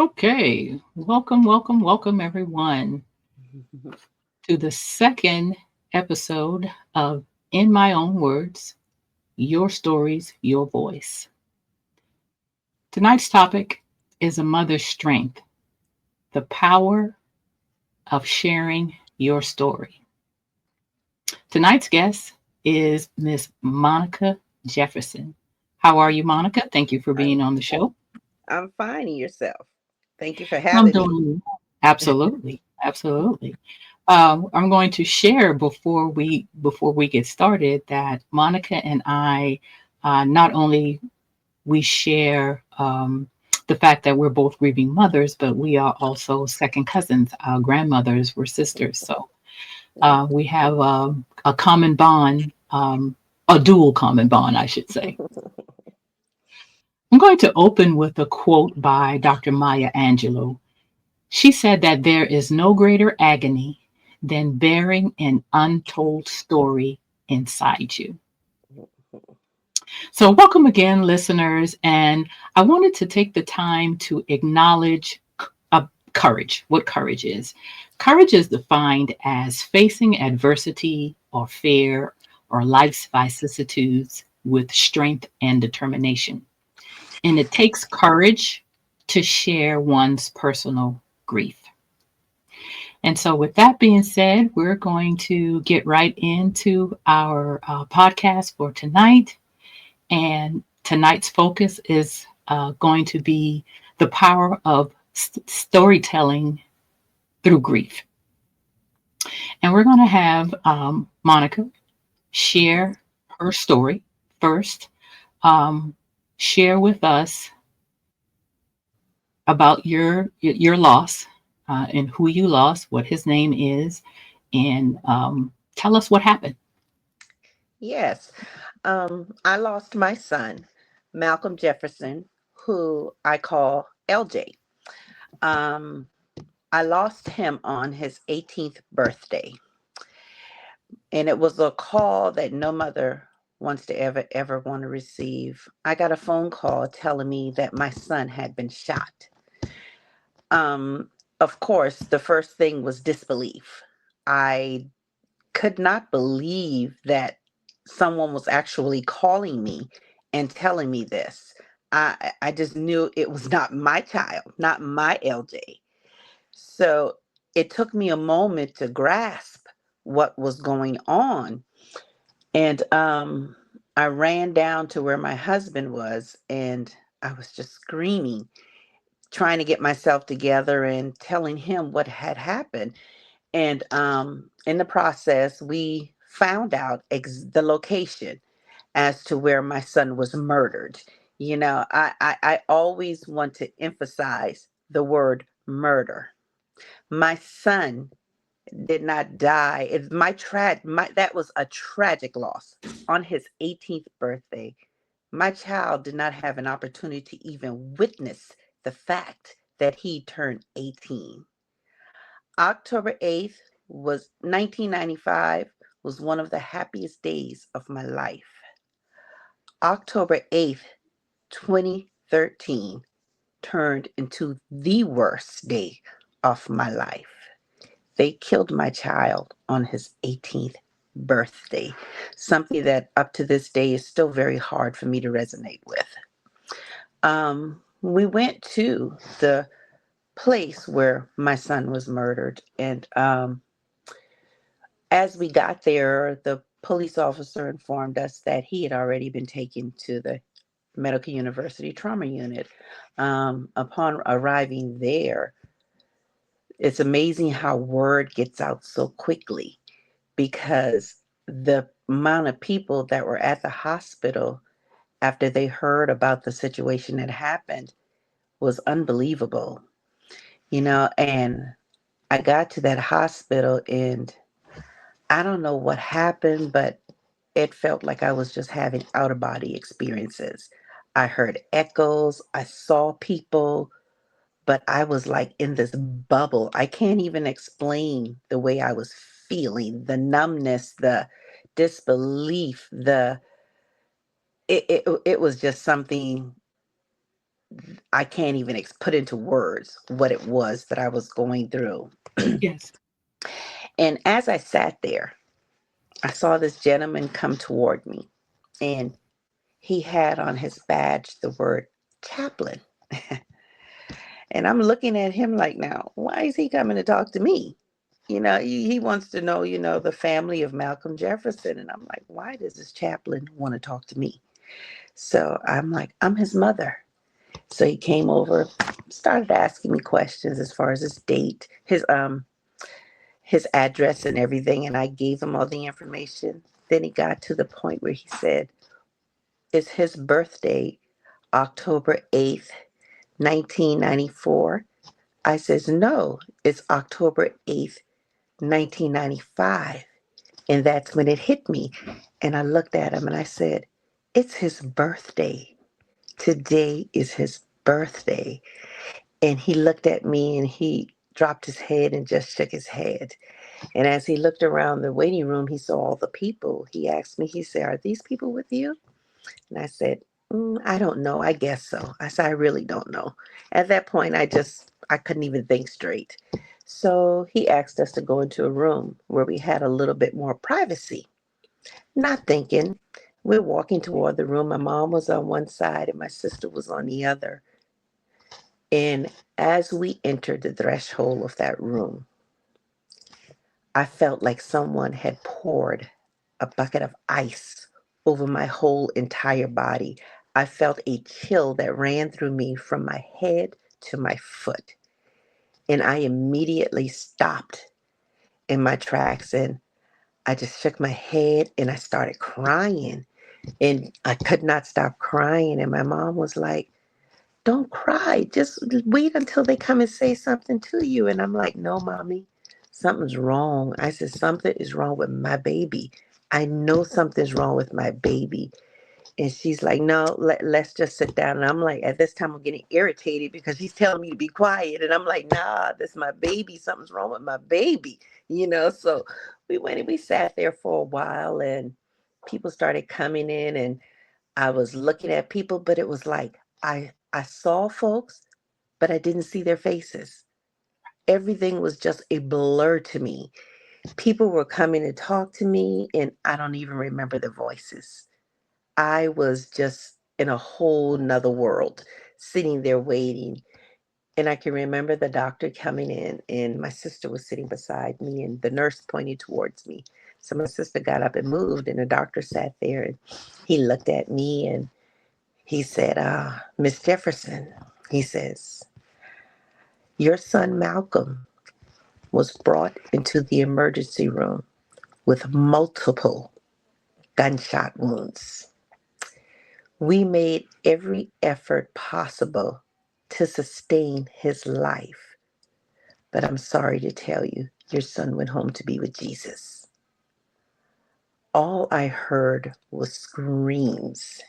Okay, welcome everyone to the second episode of In My Own Words, Your Stories, Your Voice. Tonight's topic is a mother's strength, the power of sharing your story. Tonight's guest is Miss Monica Jefferson. How are you, Monica? Thank you for I'm being on the show. I'm finding yourself. Thank you for I'm having me. doing absolutely. I'm going to share before we get started that Monica and I not only we share the fact that we're both grieving mothers, but we are also second cousins. Our grandmothers were sisters, so we have a common bond, a dual common bond, I should say. I'm going to open with a quote by Dr. Maya Angelou. She said that there is no greater agony than bearing an untold story inside you. So, welcome again, listeners. And I wanted to take the time to acknowledge courage, what courage is. Courage is defined as facing adversity or fear or life's vicissitudes with strength and determination. And it takes courage to share one's personal grief. And so, with that being said, we're going to get right into our podcast for tonight. And tonight's focus is going to be the power of storytelling through grief. And we're going to have Monica share her story first, um, share with us about your loss and who you lost, what his name is, and tell us what happened. Yes. I lost my son, Malcolm Jefferson, who I call LJ. Um, I lost him on his 18th birthday. And it was a call that no mother wants to ever want to receive. I got a phone call telling me that my son had been shot. Um, of course, the first thing was disbelief. I could not believe that someone was actually calling me and telling me this. I just knew it was not my child, not my LJ. So it took me a moment to grasp what was going on. And I ran down to where my husband was, and I was just screaming, trying to get myself together and telling him what had happened. And in the process, we found out the location as to where my son was murdered. You know, I always want to emphasize the word murder. My son did not die. That was a tragic loss. On his 18th birthday, my child did not have an opportunity to even witness the fact that he turned 18. October 8th was 1995 was one of the happiest days of my life. October 8th, 2013 turned into the worst day of my life. They killed my child on his 18th birthday, something that up to this day is still very hard for me to resonate with. We went to the place where my son was murdered, and as we got there, the police officer informed us that he had already been taken to the Medical University Trauma Unit. Upon arriving there, it's amazing how word gets out so quickly because the amount of people that were at the hospital after they heard about the situation that happened was unbelievable, and I got to that hospital and I don't know what happened, but it felt like I was just having out of body experiences. I heard echoes, I saw people, but I was like in this bubble. I can't even explain the way I was feeling, the numbness, the disbelief, it was just something I can't even put into words what it was that I was going through. Yes. And as I sat there, I saw this gentleman come toward me, and he had on his badge the word chaplain. And I'm looking at him like, now, why is he coming to talk to me? He wants to know, the family of Malcolm Jefferson. And I'm like, why does this chaplain want to talk to me? So I'm like, I'm his mother. So he came over, started asking me questions as far as his date, his address and everything, and I gave him all the information. Then he got to the point where he said, "Is his birthday October 8th, 1994?" I says, "No, it's October 8th, 1995." And that's when it hit me. And I looked at him and I said, "It's his birthday. Today is his birthday." And he looked at me and he dropped his head and just shook his head. And as he looked around the waiting room, he saw all the people. He asked me, he said, "Are these people with you?" And I said, "I don't know. I guess so." I said, "I really don't know." At that point, I couldn't even think straight. So he asked us to go into a room where we had a little bit more privacy. Not thinking, we're walking toward the room. My mom was on one side and my sister was on the other. And as we entered the threshold of that room, I felt like someone had poured a bucket of ice over my whole entire body. I felt a chill that ran through me from my head to my foot. And I immediately stopped in my tracks and I just shook my head and I started crying. And I could not stop crying. And my mom was like, "Don't cry. Just wait until they come and say something to you." And I'm like, "No, mommy, something's wrong." I said, "Something is wrong with my baby. I know something's wrong with my baby." And she's like, "No, let's just sit down." And I'm like, at this time, I'm getting irritated because she's telling me to be quiet. And I'm like, "Nah, this is my baby. Something's wrong with my baby. So we went and we sat there for a while and people started coming in and I was looking at people, but it was like I saw folks, but I didn't see their faces. Everything was just a blur to me. People were coming to talk to me, and I don't even remember their voices. I was just in a whole nother world, sitting there waiting. And I can remember the doctor coming in, and my sister was sitting beside me, and the nurse pointing towards me. So my sister got up and moved, and the doctor sat there, and he looked at me, and he said, "Miss Jefferson," he says, "your son Malcolm was brought into the emergency room with multiple gunshot wounds. We made every effort possible to sustain his life, but I'm sorry to tell you, your son went home to be with Jesus." All I heard was screams,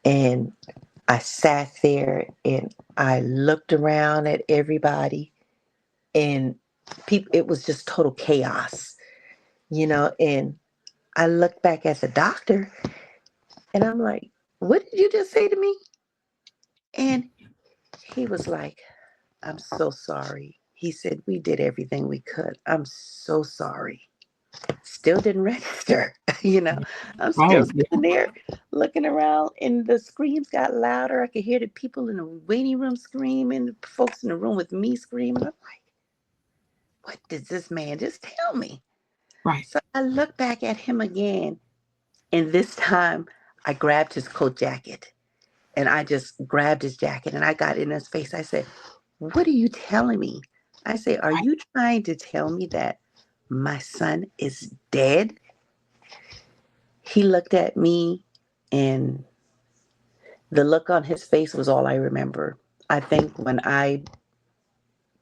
and I sat there and I looked around at everybody, and people, it was just total chaos. And I looked back at the doctor and I'm like, "What did you just say to me?" And he was like, "I'm so sorry." He said, "We did everything we could. I'm so sorry." Still didn't register. you know I'm still Right. sitting there looking around and the screams got louder. I could hear the people in the waiting room screaming, the folks in the room with me screaming. I'm like, what did this man just tell me? Right. So I looked back at him again, and this time I grabbed his coat jacket and I just grabbed his jacket and I got in his face. I said, "What are you telling me?" I say, "Are Right. you trying to tell me that my son is dead?" He looked at me, and the look on his face was all I remember. I think when I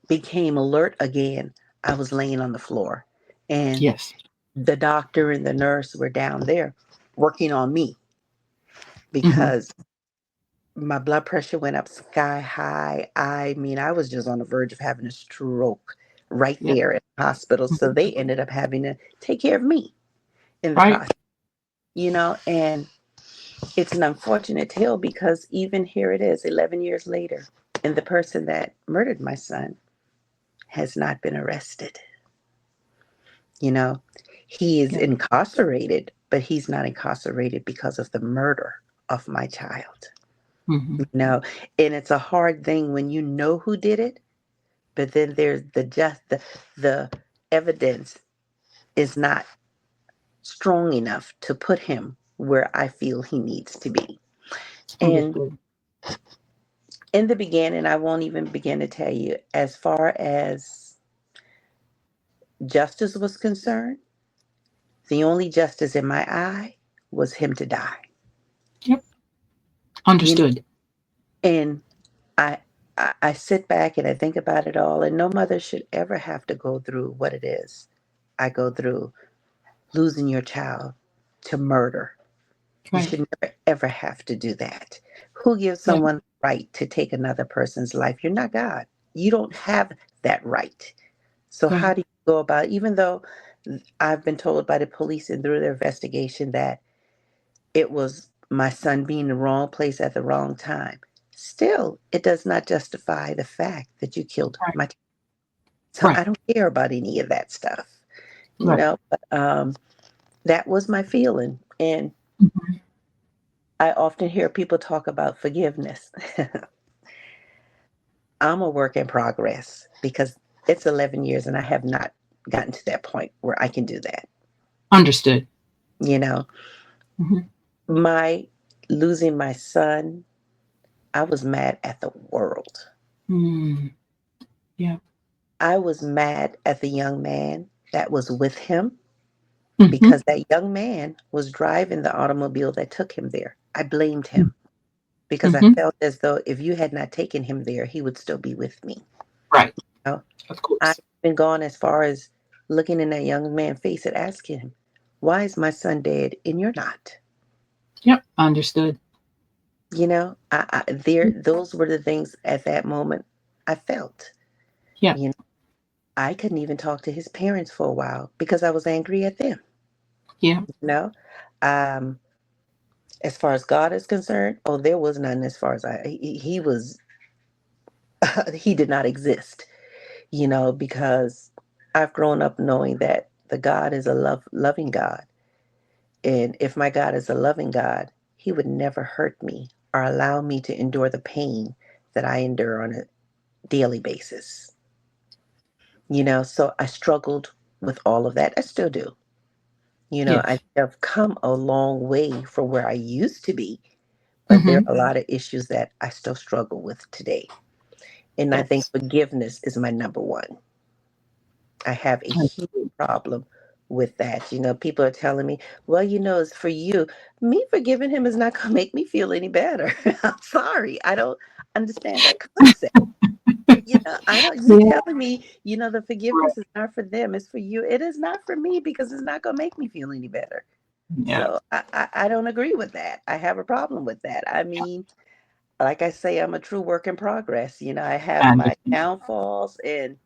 became alert again, I was laying on the floor, and Yes. the doctor and the nurse were down there working on me Hmm. because my blood pressure went up sky high. I mean, I was just on the verge of having a stroke right Yep. there at the hospital. So they ended up having to take care of me in the Right. process. And it's an unfortunate tale because even here it is, 11 years later, and the person that murdered my son has not been arrested. You know, he is Yeah. incarcerated, but he's not incarcerated because of the murder of my child. Hmm. You know, and it's a hard thing when you know who did it, but then there's the evidence is not strong enough to put him where I feel he needs to be. And Understood. in the beginning, I won't even begin to tell you, as far as justice was concerned, the only justice in my eye was him to die. Yep. You know, Understood. and I I sit back and I think about it all, and no mother should ever have to go through what it is I go through, losing your child to murder. You Right. should never ever have to do that. Who gives Yeah. someone the right to take another person's life? You're not God. You don't have that right. So how Right. do you go about, even though I've been told by the police and through their investigation that it was my son being in the wrong place at the wrong time, still it does not justify the fact that you killed Right. my. So Right. I don't care about any of that stuff, Right. but that was my feeling. And Mhm. I often hear people talk about forgiveness. I'm a work in progress because it's 11 years and I have not gotten to that point where I can do that. Understood. You know, Hmm. my losing my son, I was mad at the world. Mm. Yeah. I was mad at the young man that was with him Hmm. because that young man was driving the automobile that took him there. I blamed him because I Hmm. felt as though if you had not taken him there, he would still be with me. Right. You know? Of I've course. been gone as far as looking in that young man's face and asking him, "Why is my son dead and you're not?" Yep. Understood. Those were the things at that moment I felt. Yeah. You know, I couldn't even talk to his parents for a while because I was angry at them. Yeah. You know, um, as far as God is concerned, oh, there was none. As far as he was, he did not exist. Because I've grown up knowing that the God is a loving God. And if my God is a loving God, he would never hurt me or allow me to endure the pain that I endure on a daily basis. So I struggled with all of that. I still do. I Yes. have come a long way from where I used to be, but there Hmm. are a lot of issues that I still struggle with today. And I think Yes. forgiveness is my number one. I have a huge Understood. problem with that. People are telling me, well, it's for you. Me forgiving him is not going to make me feel any better. I'm sorry. I don't understand that concept. I don't, you Yeah. telling me, the Right. forgiveness is not for them, it's for you. It is not for me because it's not going to make me feel any better. Yeah. So I don't agree with that. I have a problem with that. I mean, like I say, I'm a true work in progress. I have my Understood. downfalls, and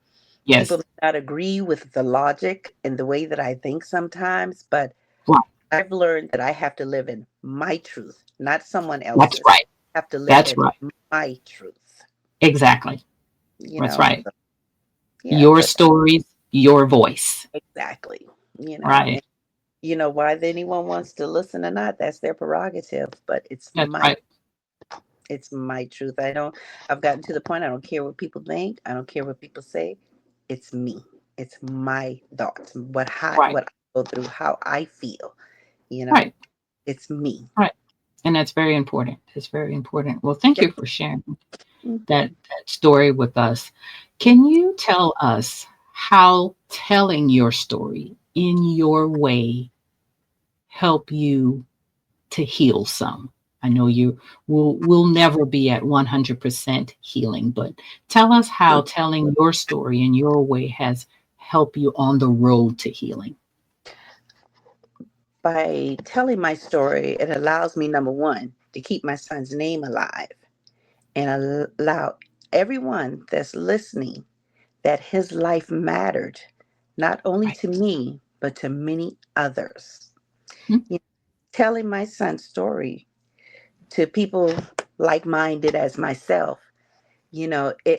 people Yes. may not agree with the logic and the way that I think sometimes, but Right. I've learned that I have to live in my truth, not someone That's else's. right. I have to live That's in right. my truth, Exactly. That's right. so yeah, Your but stories, your voice. exactly, Right. and whether anyone wants to listen or not, that's their prerogative, but That's right. it's my truth. I've gotten to the point I don't care what people think, I don't care what people say. It's me. It's my thoughts, Right. what I go through, how I feel, you know. Right. It's me. Right. And that's very important. It's very important. Well, thank Yeah. you for sharing Mm. that story with us. Can you tell us how telling your story in your way help you to heal some? I know you will never be at 100% healing, but tell us how telling your story in your way has helped you on the road to healing. By telling my story, it allows me, number one, to keep my son's name alive and allow everyone that's listening that his life mattered, not only Right. to me, but to many others. Mhm. You know, telling my son's story, to people like-minded as myself,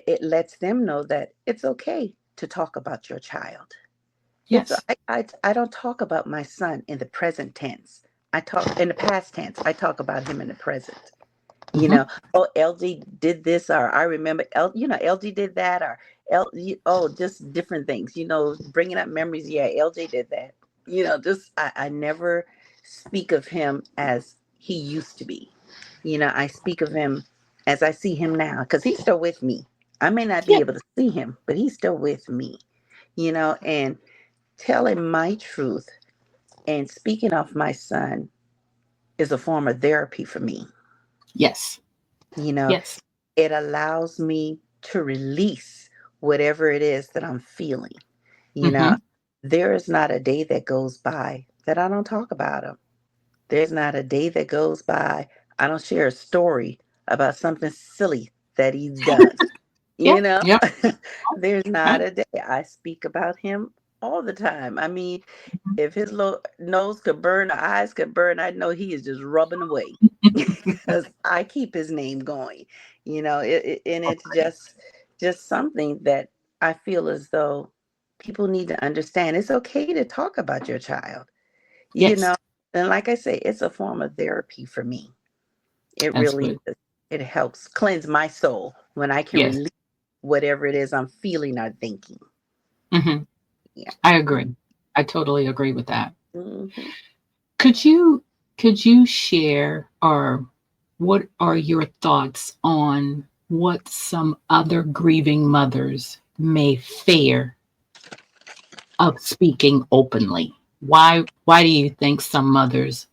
it lets them know that it's okay to talk about your child. It's Yes. I don't talk about my son in the present tense. I talk in the past tense. I talk about him in the present. you Hmm. know oh, LG did this, or I remember LG did that, or just different things, bringing up memories. Yeah, LJ did that. Just I never speak of him as he used to be. I speak of him as I see him now, because he's still with me. I may not be Yeah. able to see him, but he's still with me. And telling my truth and speaking of my son is a form of therapy for me. Yes. you know Yes. it allows me to release whatever it is that I'm feeling. You know, Hmm. there is not a day that goes by that I don't talk about him. There's not a day that goes by I don't share a story about something silly that he's done. You Yep. know, Yep. there's not Right. a day. I speak about him all the time. I mean, Mhm. if his little nose could burn, or eyes could burn, I know he is just rubbing away because I keep his name going. And it's just something that I feel as though people need to understand. It's okay to talk about your child. You Yes. know, and like I say, it's a form of therapy for me. It That's really good. is. It helps cleanse my soul when I can Yes. release whatever it is I'm feeling or thinking. Hmm. Yeah. I agree. I totally agree with that. Hmm. Could you could you share, or what are your thoughts on what some other grieving mothers may fear of speaking openly? Why do you think some mothers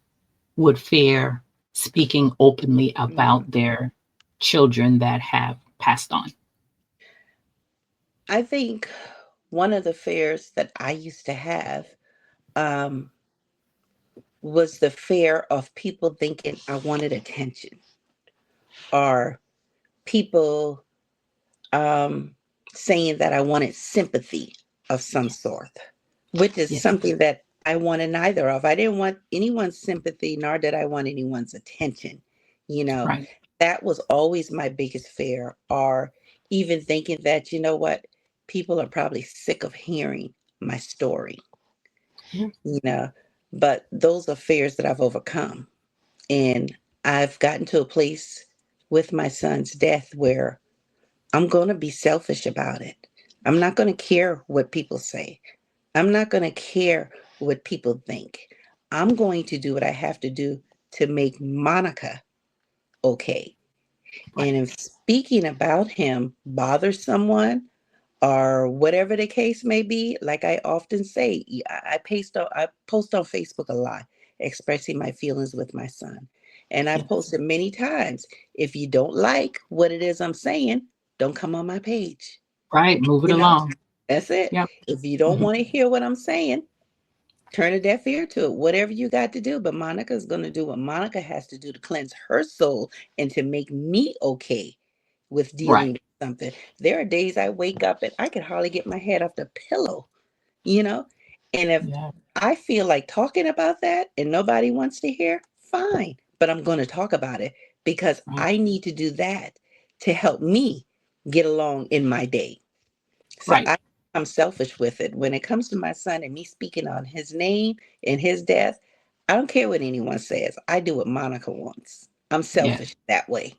would fear speaking openly about their children that have passed on? I think one of the fears that I used to have um, was the fear of people thinking I wanted attention, or people um, saying that I wanted sympathy of some sort, which is Yes. something that I wanted neither of. I didn't want anyone's sympathy, nor did I want anyone's attention. You know, Right. that was always my biggest fear, or even thinking that, people are probably sick of hearing my story, Yeah. you know, but those are fears that I've overcome. And I've gotten to a place with my son's death where I'm going to be selfish about it. I'm not going to care what people say. I'm not going to care what people think. I'm going to do what I have to do to make Monica okay. Right. And if speaking about him bothers someone, or whatever the case may be, like I often say, I post on Facebook a lot, expressing my feelings with my son. And I Yes. posted many times, if you don't like what it is I'm saying, don't come on my page. Right. Move it You know, along. that's it. Yep. If you don't Hmm. want to hear what I'm saying, turn a deaf ear to it. Whatever you got to do. But Monica's going to do what Monica has to do to cleanse her soul and to make me okay with dealing Right. with something. There are days I wake up and I can hardly get my head off the pillow, you know? And if Yeah. I feel like talking about that and nobody wants to hear, fine. But I'm going to talk about it because Right. I need to do that to help me get along in my day. So Right. I'm selfish with it. When it comes to my son and me speaking on his name and his death, I don't care what anyone says. I do what Monica wants. I'm Yeah. selfish that way,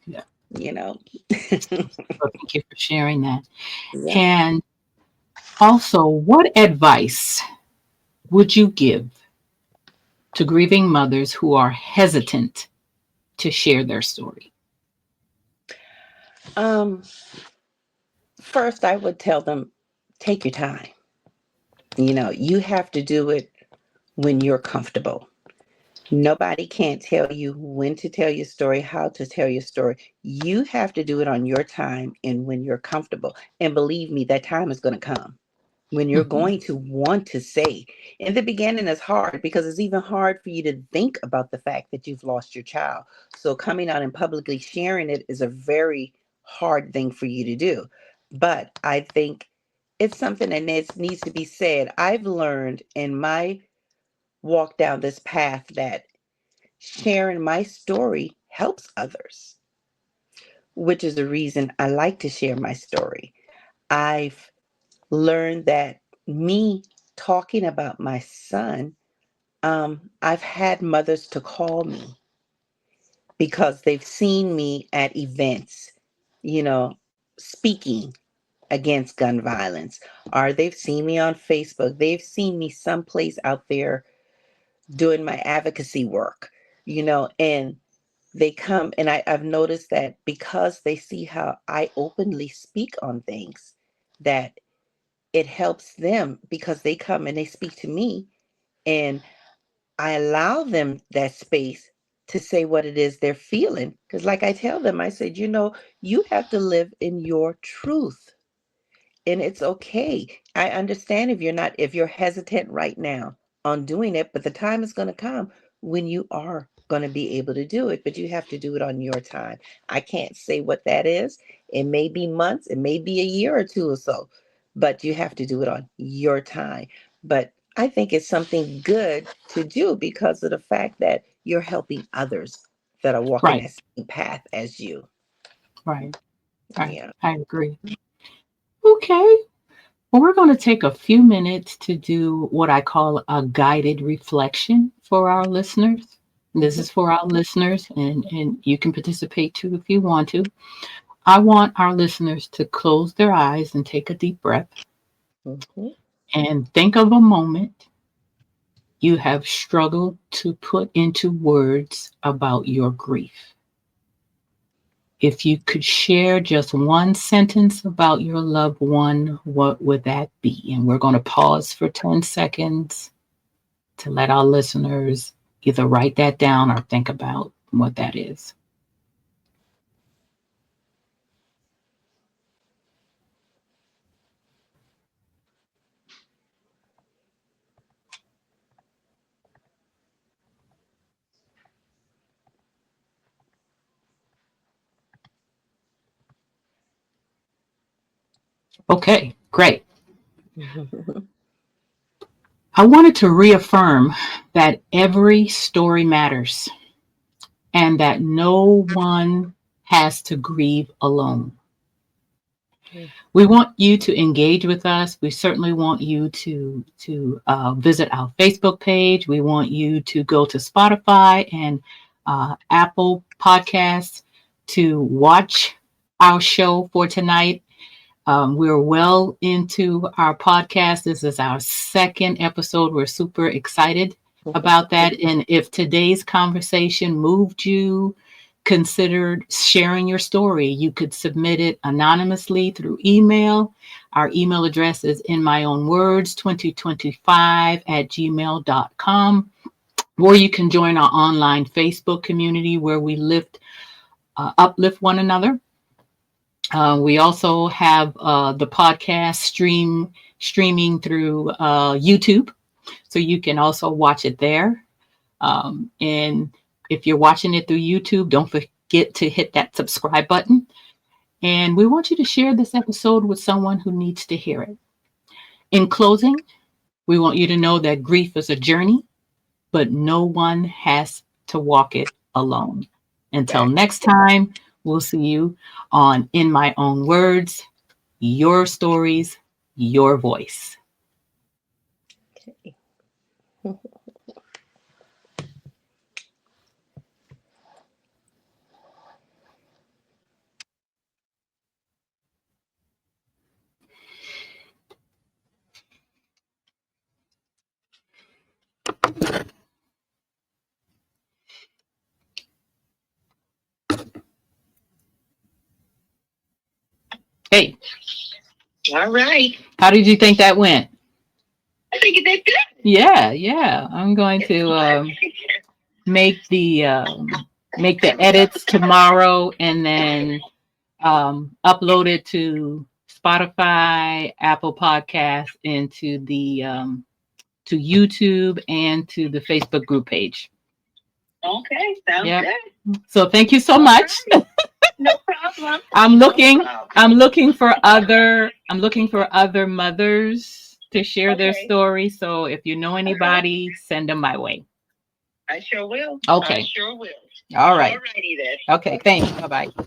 Yeah. you know? So thank you for sharing that. Yeah. And also, what advice would you give to grieving mothers who are hesitant to share their story? Um, First, I would tell them, take your time. You have to do it when you're comfortable. Nobody can't tell you when to tell your story, how to tell your story. You have to do it on your time and when you're comfortable. And believe me, that time is going to come when you're Hmm. going to want to say. In the beginning, it's hard because it's even hard for you to think about the fact that you've lost your child. So coming out and publicly sharing it is a very hard thing for you to do. But I think it's something that needs to be said. I've learned in my walk down this path that sharing my story helps others, which is the reason I like to share my story. I've learned that me talking about my son, I've had mothers to call me because they've seen me at events, you know, speaking against gun violence, or they've seen me on Facebook. They've seen me someplace out there doing my advocacy work, and they come, and I've noticed that because they see how I openly speak on things, that it helps them because they come and they speak to me, and I allow them that space to say what it is they're feeling. Because, like I tell them, I said, you have to live in your truth. And it's okay. I understand if you're hesitant right now on doing it, but the time is going to come when you are going to be able to do it, but you have to do it on your time. I can't say what that is. It may be months, it may be a year or two or so, but you have to do it on your time. But I think it's something good to do because of the fact that you're helping others that are walking Right, that same path as you. right, right. Yeah. I agree. Okay. Well, we're going to take a few minutes to do what I call a guided reflection for our listeners. This Mhm. is for our listeners, and you can participate too if you want to. I want our listeners to close their eyes and take a deep breath Mhm. and think of a moment you have struggled to put into words about your grief. If you could share just one sentence about your loved one, what would that be? And we're going to pause for 10 seconds to let our listeners either write that down or think about what that is. Okay, great. I wanted to reaffirm that every story matters and that no one has to grieve alone. We want you to engage with us. We certainly want you to visit our Facebook page. We want you to go to Spotify and Apple Podcasts to watch our show for tonight. We're well into our podcast. This is our second episode. We're super excited about that. And if today's conversation moved you, considered sharing your story, you could submit it anonymously through email. Our email address is in my own words 2025@gmail.com. Or you can join our online Facebook community where we uplift one another. We also have the podcast streaming through YouTube, so you can also watch it there. And if you're watching it through YouTube, don't forget to hit that subscribe button. And we want you to share this episode with someone who needs to hear it. In closing, we want you to know that grief is a journey, but no one has to walk it alone. Until Back. next time, we'll see you on In My Own Words, your stories, your voice. Hey, All right. how did you think that went? I think you did good. Yeah, yeah. I'm going to make the make the edits tomorrow and then upload it to Spotify, Apple Podcasts, and to YouTube and to the Facebook group page. Okay, sounds Yep. good. So thank you so much. No problem. I'm looking No problem. I'm looking for other mothers to share their Okay. story. So if you know anybody, send them my way. I sure will. Okay. I sure will. All right. Alrighty then. Okay. Thanks. Bye bye.